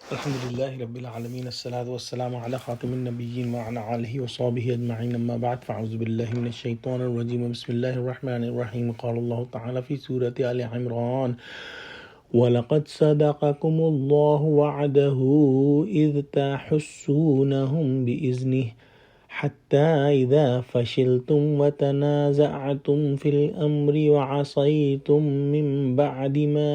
Alhamdulillahi Rabbil Alameen. As-salatu was-salamu ala khatimin nabiyyin wa ala alihi wa sahbihi ajma'in. Amma ba'd. Fa'udhu billahi minash shaitanir rajim. Bismillahir rahmanir rahim. Qala Allah ta'ala fi Surah Al-E-Imran. وَلَقَدْ صَدَقَكُمُ اللَّهُ وَعْدَهُ إِذْ تَحُسُّونَهُم بِإِذْنِهِ حتى إذا فشلتم وتنازعتم في الأمر وعصيتم من بعد ما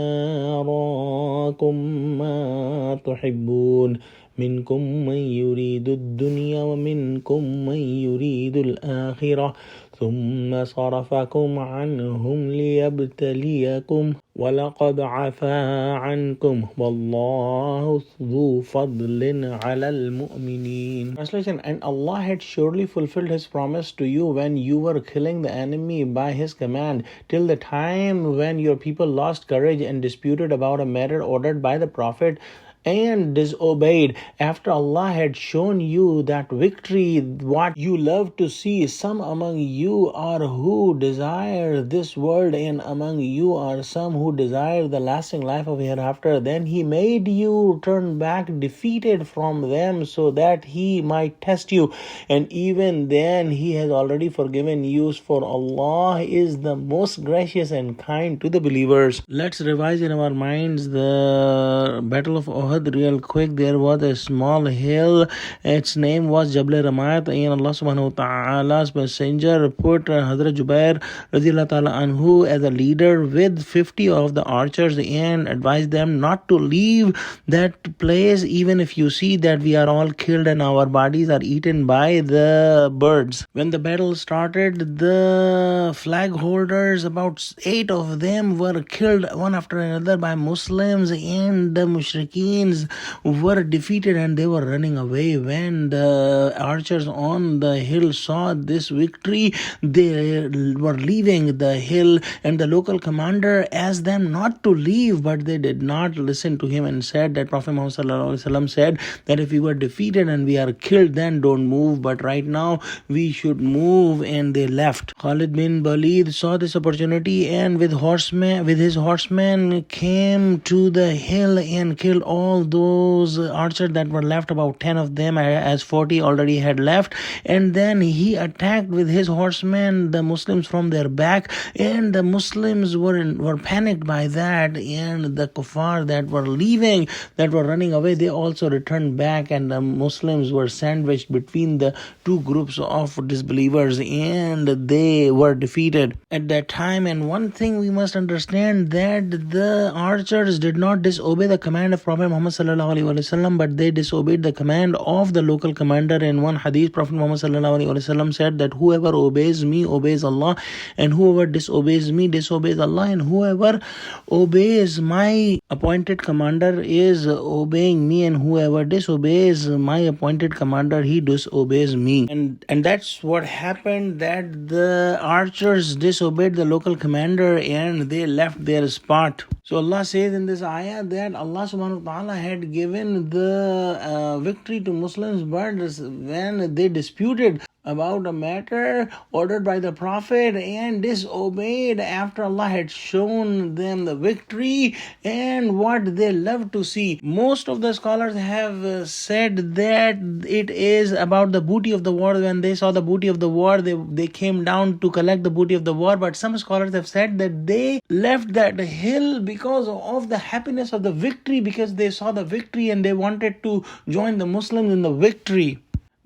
أراكم ما تحبون منكم من يريد الدنيا ومنكم من يريد الآخرة ثم صرفكم عنهم ليبتليكم وَلَقَدْ عَفَا عَنْكُمْ وَاللَّهُ ذُو فَضْلٍ عَلَى الْمُؤْمِنِينَ. Translation: And Allah had surely fulfilled His promise to you when you were killing the enemy by His command, till the time when your people lost courage and disputed about a matter ordered by the Prophet and disobeyed. After Allah had shown you that victory, what you love to see, some among you are who desire this world, and among you are some who desire the lasting life of hereafter. Then He made you turn back defeated from them so that He might test you, and even then He has already forgiven you, for Allah is the most gracious and kind to the believers. Let's revise in our minds the Battle of Uhud real quick. There was a small hill, its name was Jabal Ramat, and Allah subhanahu wa ta'ala's messenger put Hazrat Jubair radiallahu ta'ala anhu as a leader with 50 of the archers and advised them not to leave that place even if you see that we are all killed and our bodies are eaten by the birds. When the battle started, the flag holders, about 8 of them, were killed one after another by Muslims, and the mushrikeen were defeated and they were running away. When the archers on the hill saw this victory, they were leaving the hill, and the local commander asked them not to leave, but they did not listen to him and said that Prophet Muhammad said that if we were defeated and we are killed, then don't move, but right now we should move, and they left. Khalid bin Walid saw this opportunity and with his horsemen came to the hill and killed all those archers that were left, about 10 of them, as 40 already had left. And then he attacked with his horsemen the Muslims from their back, and the Muslims were panicked by that, and the kuffar that were leaving, that were running away, they also returned back, and the Muslims were sandwiched between the two groups of disbelievers, and they were defeated at that time. And one thing we must understand, that the archers did not disobey the command of Prophet Muhammad sallallahu alaihi wasallam, but they disobeyed the command of the local commander. In one hadith, Prophet Muhammad sallallahu alaihi wasallam said that whoever obeys me obeys Allah, and whoever disobeys me disobeys Allah, and whoever obeys my appointed commander is obeying me, and whoever disobeys my appointed commander, he disobeys me. And that's what happened, that the archers disobeyed the local commander and they left their spot. So Allah says in this ayah that Allah subhanahu wa ta'ala had given the victory to Muslims, but when they disputed about a matter ordered by the Prophet and disobeyed after Allah had shown them the victory and what they love to see. Most of the scholars have said that it is about the booty of the war. When they saw the booty of the war, they came down to collect the booty of the war. But some scholars have said that they left that hill because of the happiness of the victory, because they saw the victory and they wanted to join the Muslims in the victory.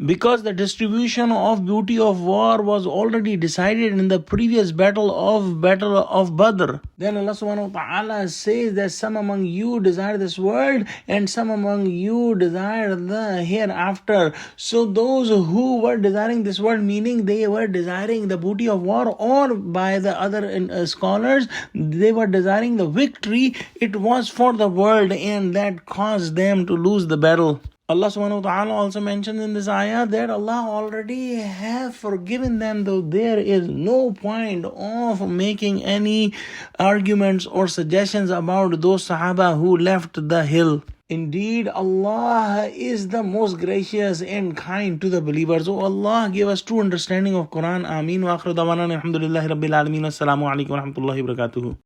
Because the distribution of booty of war was already decided in the previous battle of Badr. Then Allah subhanahu wa ta'ala says that some among you desire this world and some among you desire the hereafter. So those who were desiring this world, meaning they were desiring the booty of war, or by the other scholars, they were desiring the victory, it was for the world, and that caused them to lose the battle. Allah subhanahu wa ta'ala also mentions in this ayah that Allah already has forgiven them, though there is no point of making any arguments or suggestions about those Sahaba who left the hill. Indeed, Allah is the most gracious and kind to the believers. Oh Allah, give us true understanding of Quran. Ameen. Wa akhiru da'wana alhamdulillahi rabbil alameen. Assalamu alaikum wa rahmatullahi wa barakatuhu.